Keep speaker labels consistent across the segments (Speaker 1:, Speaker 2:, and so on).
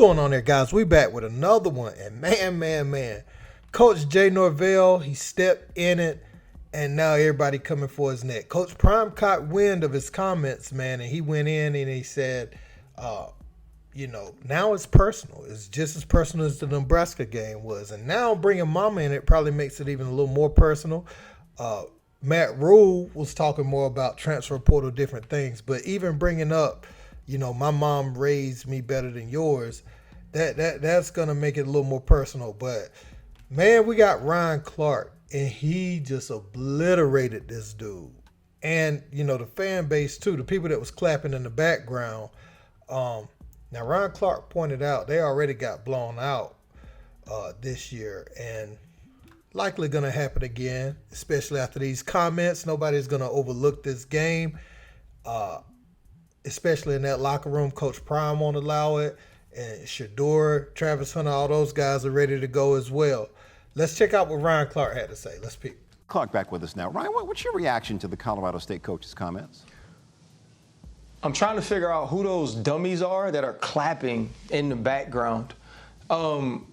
Speaker 1: going on there, guys? We back with another one. And man. Coach Jay Norvell, he stepped in it, and now everybody coming for his neck. Coach Prime caught wind of his comments, man, and he went in and he said, now it's personal. It's just as personal as the Nebraska game was. And now bringing Mama in it probably makes it even a little more personal. Matt Rule was talking more about transfer portal, different things. But even bringing up, my mom raised me better than yours, that's going to make it a little more personal. But, man, we got Ryan Clark, and he just obliterated this dude. And, the fan base, too, the people that was clapping in the background. Now, Ryan Clark pointed out they already got blown out this year, and likely going to happen again, especially after these comments. Nobody's going to overlook this game. Especially in that locker room. Coach Prime won't allow it. And Shador, Travis Hunter, all those guys are ready to go as well. Let's check out what Ryan Clark had to say. Let's peek.
Speaker 2: Clark back with us now. Ryan, what's your reaction to the Colorado State coach's comments?
Speaker 3: I'm trying to figure out who those dummies are that are clapping in the background. And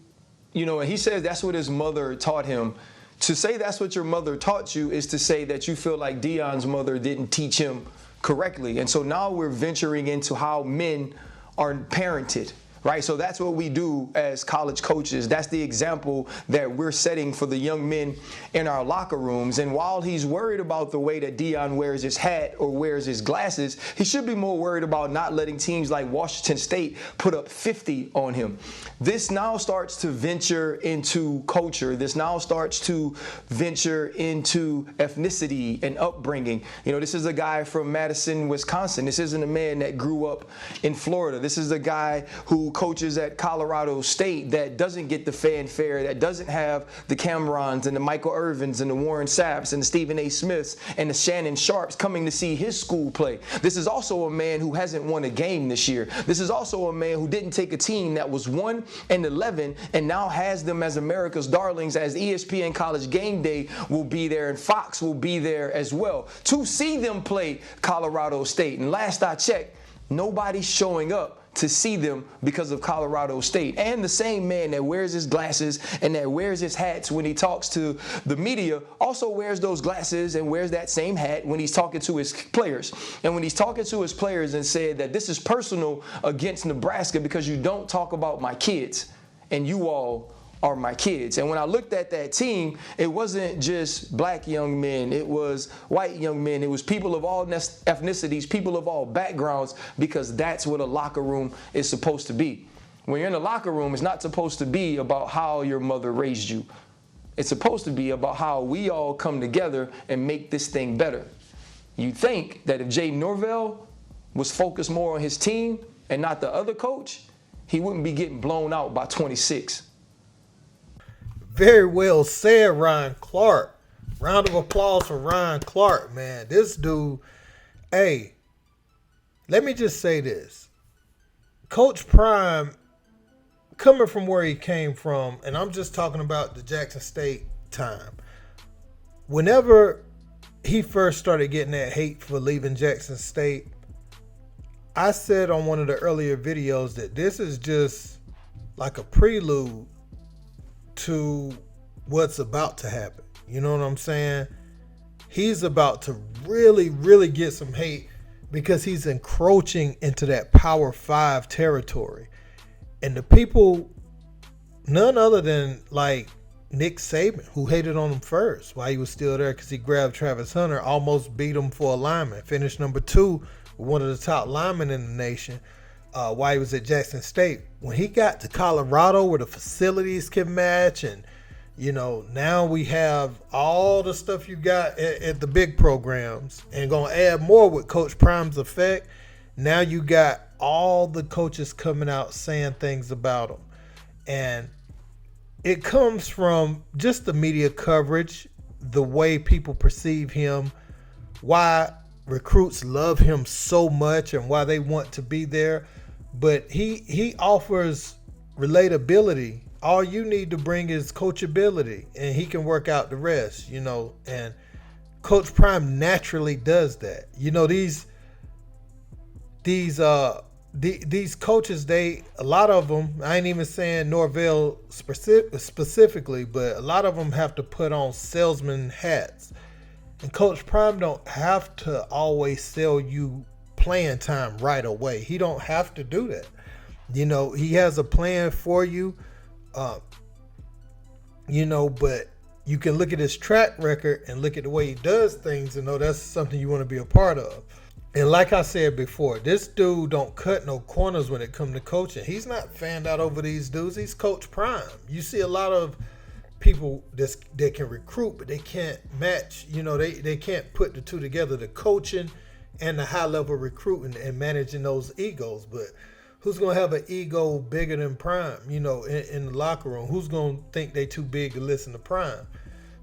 Speaker 3: he says that's what his mother taught him. To say that's what your mother taught you is to say that you feel like Deion's mother didn't teach him correctly. And so now we're venturing into how men are parented, right? So that's what we do as college coaches. That's the example that we're setting for the young men in our locker rooms. And while he's worried about the way that Deion wears his hat or wears his glasses, he should be more worried about not letting teams like Washington State put up 50 on him. This now starts to venture into culture. This now starts to venture into ethnicity and upbringing. This is a guy from Madison, Wisconsin. This isn't a man that grew up in Florida. This is a guy who coaches at Colorado State that doesn't get the fanfare, that doesn't have the Camerons and the Michael Irvins and the Warren Sapps and the Stephen A. Smiths and the Shannon Sharps coming to see his school play. This is also a man who hasn't won a game this year. This is also a man who didn't take a team that was 1-11 and now has them as America's darlings, as ESPN College Game Day will be there and Fox will be there as well to see them play Colorado State. And last I checked, nobody's showing up to see them because of Colorado State. And the same man that wears his glasses and that wears his hats when he talks to the media also wears those glasses and wears that same hat when he's talking to his players. And when he's talking to his players and said that this is personal against Nebraska because you don't talk about my kids and you all are my kids. And when I looked at that team, it wasn't just black young men. It was white young men. It was people of all ethnicities, people of all backgrounds, because that's what a locker room is supposed to be. When you're in a locker room, it's not supposed to be about how your mother raised you. It's supposed to be about how we all come together and make this thing better. You think that if Jay Norvell was focused more on his team and not the other coach, he wouldn't be getting blown out by 26.
Speaker 1: Very well said, Ryan Clark. Round of applause for Ryan Clark, man. This dude, hey, let me just say this. Coach Prime, coming from where he came from, and I'm just talking about the Jackson State time. Whenever he first started getting that hate for leaving Jackson State, I said on one of the earlier videos that this is just like a prelude to what's about to happen. You know what I'm saying? He's about to really get some hate because he's encroaching into that Power 5 territory. And the people, none other than like Nick Saban, who hated on him first while he was still there because he grabbed Travis Hunter, almost beat him for a lineman, finished number 2 with one of the top linemen in the nation. While he was at Jackson State. When he got to Colorado where the facilities can match and, now we have all the stuff you got at the big programs and going to add more with Coach Prime's effect. Now you got all the coaches coming out saying things about him. And it comes from just the media coverage, the way people perceive him, why recruits love him so much and why they want to be there. But he offers relatability. All you need to bring is coachability, and he can work out the rest, and Coach Prime naturally does that. These these coaches, a lot of them, I ain't even saying Norvell specifically, but a lot of them have to put on salesman hats. And Coach Prime don't have to always sell you playing time right away. He don't have to do that. He has a plan for you, but you can look at his track record and look at the way he does things and know that's something you want to be a part of. And like I said before, this dude don't cut no corners when it comes to coaching. He's not fanned out over these dudes. He's Coach Prime. You see a lot of people that can recruit, but they can't match. They can't put the two together, the coaching and the high-level recruiting and managing those egos. But who's going to have an ego bigger than Prime, in the locker room? Who's going to think they too big to listen to Prime?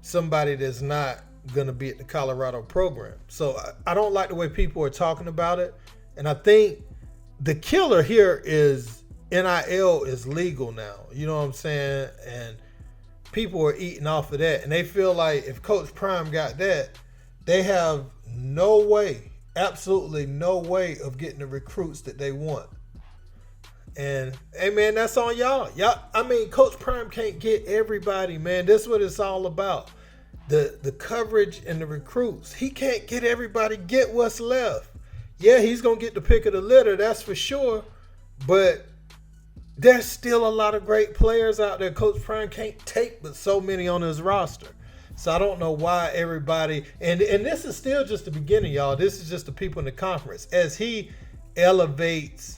Speaker 1: Somebody that's not going to be at the Colorado program. So I don't like the way people are talking about it. And I think the killer here is NIL is legal now. You know what I'm saying? And people are eating off of that. And they feel like if Coach Prime got that, they have no way, absolutely no way of getting the recruits that they want. And, hey, man, that's on y'all. Coach Prime can't get everybody, man. This is what it's all about. The coverage and the recruits. He can't get everybody, get what's left. Yeah, he's going to get the pick of the litter, that's for sure. But there's still a lot of great players out there Coach Prime can't take but so many on his roster. So I don't know why everybody, and this is still just the beginning, y'all. This is just the people in the conference. As he elevates,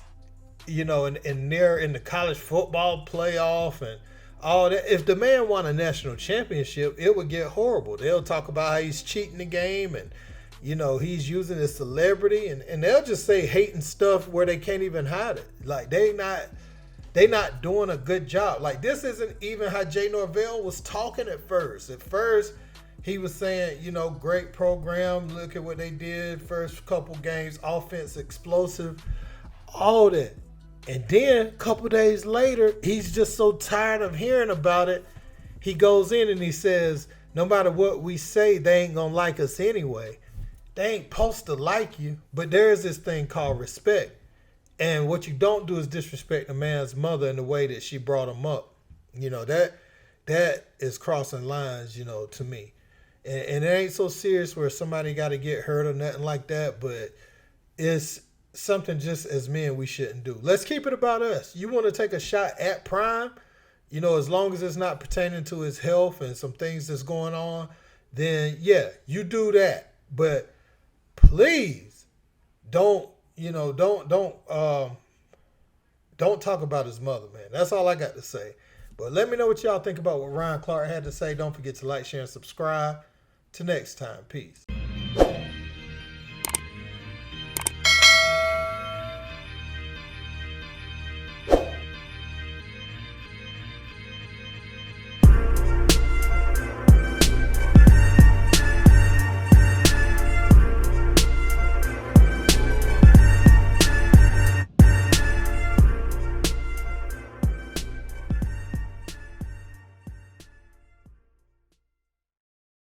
Speaker 1: and they're in the college football playoff and all that. If the man won a national championship, it would get horrible. They'll talk about how he's cheating the game and, he's using his celebrity and they'll just say hating stuff where they can't even hide it. Like they not doing a good job. Like this isn't even how Jay Norvell was talking at first. At first, he was saying, great program. Look at what they did. First couple games, offense explosive, all that. And then a couple days later, he's just so tired of hearing about it. He goes in and he says, no matter what we say, they ain't going to like us anyway. They ain't supposed to like you. But there is this thing called respect. And what you don't do is disrespect a man's mother in the way that she brought him up. That is crossing lines, to me. And it ain't so serious where somebody got to get hurt or nothing like that. But it's something just as men we shouldn't do. Let's keep it about us. You want to take a shot at Prime, as long as it's not pertaining to his health and some things that's going on, then yeah, you do that. But please don't talk about his mother, man. That's all I got to say. But let me know what y'all think about what Ryan Clark had to say. Don't forget to like, share, and subscribe. Till next time, peace.